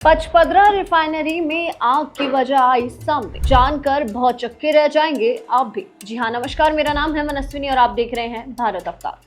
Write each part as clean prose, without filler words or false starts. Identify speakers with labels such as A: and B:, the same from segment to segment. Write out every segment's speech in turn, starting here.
A: Pachpadra refinery में आग की वजह आई सामने, जानकर भौचक्के रह जाएंगे आप भी। जी हाँ, नमस्कार, मेरा नाम है मनस्विनी और आप देख रहे हैं भारत अवतार।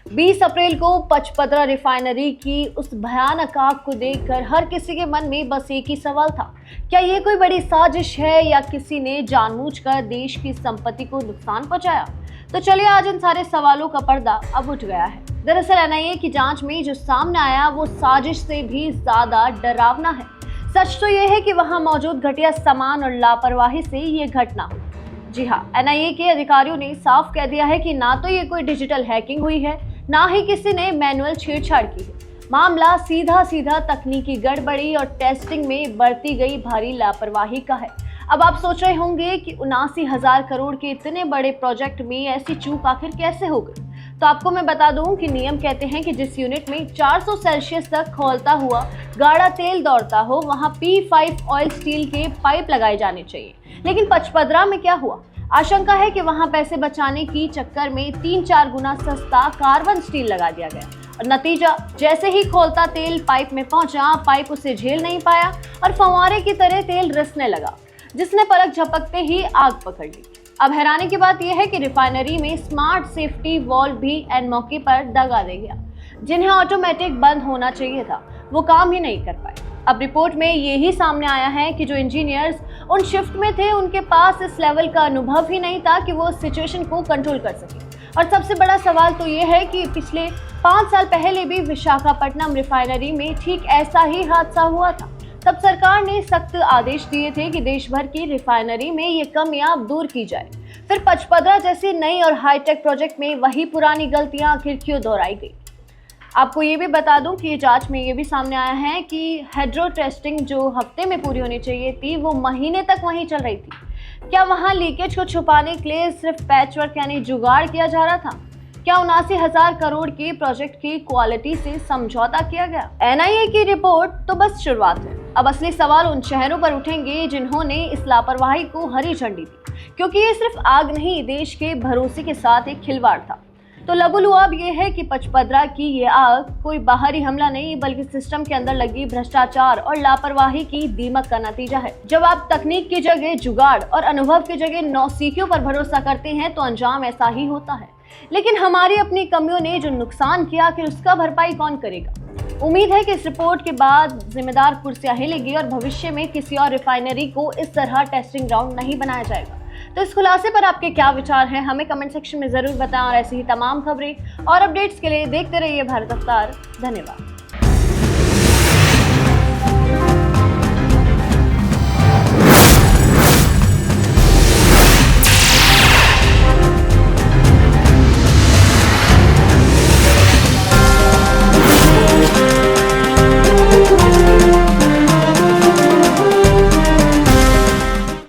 A: 20 अप्रैल को पचपदरा रिफाइनरी की उस भयानक आग को देखकर हर किसी के मन में बस एक ही सवाल था, क्या ये कोई बड़ी साजिश है या किसी ने जानबूझकर देश की संपत्ति को नुकसान पहुंचाया? तो चलिए, आज इन सारे सवालों का पर्दा अब उठ गया है। दरअसल एनआईए की जांच में जो सामने आया वो साजिश से भी ज्यादा डरावना है। सच तो ये है कि वहां मौजूद घटिया सामान और लापरवाही से ये घटना हुई। जी हाँ, एनआईए के अधिकारियों ने साफ कह दिया है कि ना तो ये कोई डिजिटल हैकिंग हुई है, ना ही किसी ने मैनुअल छेड़छाड़ की है। मामला सीधा सीधा तकनीकी गड़बड़ी और टेस्टिंग में बरती गई भारी लापरवाही का है। अब आप सोच रहे होंगे कि 79,000 करोड़ के इतने बड़े प्रोजेक्ट में ऐसी चूक आखिर कैसे हो गई? तो आपको मैं बता दूं कि नियम कहते हैं कि जिस यूनिट में 400 सेल्सियस तक खौलता हुआ गाढ़ा तेल दौड़ता हो, वहां P5 ऑयल स्टील के पाइप लगाए जाने चाहिए। लेकिन पचपदरा में क्या हुआ? आशंका है कि वहां पैसे बचाने की चक्कर में 3-4 गुना सस्ता कार्बन स्टील लगा दिया गया और नतीजा, जैसे ही खौलता तेल पाइप में पहुंचा, पाइप उसे झेल नहीं पाया और फव्वारे की तरह तेल रिसने लगा, जिसने पलक झपकते ही आग पकड़ ली। अब हैरानी की बात यह है कि रिफाइनरी में स्मार्ट सेफ्टी वॉल्व भी एन मौके पर दगा दे गया। जिन्हें ऑटोमेटिक बंद होना चाहिए था, वो काम ही नहीं कर पाए। अब रिपोर्ट में यही सामने आया है कि जो इंजीनियर्स उन शिफ्ट में थे, उनके पास इस लेवल का अनुभव ही नहीं था कि वो सिचुएशन को कंट्रोल कर सके। और सबसे बड़ा सवाल तो ये है कि पिछले 5 साल पहले भी विशाखापट्टनम रिफाइनरी में ठीक ऐसा ही हादसा हुआ था। तब सरकार ने सख्त आदेश दिए थे कि देश भर की रिफाइनरी में ये कमियां दूर की जाए। फिर पचपदरा जैसे नई और हाईटेक प्रोजेक्ट में वही पुरानी गलतियां आखिर क्यों दोहराई गई? आपको ये भी बता दूं कि ये जांच में ये भी सामने आया है कि हाइड्रो टेस्टिंग जो हफ्ते में पूरी होनी चाहिए थी, वो महीने तक वहीं चल रही थी। क्या वहां लीकेज को छुपाने के लिए सिर्फ पैचवर्क यानी जुगाड़ किया जा रहा था? क्या 79,000 करोड़ के प्रोजेक्ट की क्वालिटी से समझौता किया गया? एनआईए की रिपोर्ट तो बस शुरुआत है। अब असली सवाल उन शहरों पर उठेंगे जिन्होंने इस लापरवाही को हरी झंडी दी, क्योंकि ये सिर्फ आग नहीं, देश के भरोसे के साथ एक खिलवाड़ था। तो लबुलुआब ये है कि पचपदरा की ये आग कोई बाहरी हमला नहीं, बल्कि सिस्टम के अंदर लगी भ्रष्टाचार और लापरवाही की दीमक का नतीजा है। जब आप तकनीक की जगह जुगाड़ और अनुभव की जगह नौसिखियों पर भरोसा करते हैं, तो अंजाम ऐसा ही होता है। लेकिन हमारी अपनी कमियों ने जो नुकसान किया, आखिर उसका भरपाई कौन करेगा? उम्मीद है कि इस रिपोर्ट के बाद जिम्मेदार कुर्सियां हिलेगी और भविष्य में किसी और रिफाइनरी को इस तरह टेस्टिंग ग्राउंड नहीं बनाया जाएगा। तो इस खुलासे पर आपके क्या विचार हैं, हमें कमेंट सेक्शन में जरूर बताएं और ऐसी ही तमाम खबरें और अपडेट्स के लिए देखते रहिए भारत अवतार। धन्यवाद।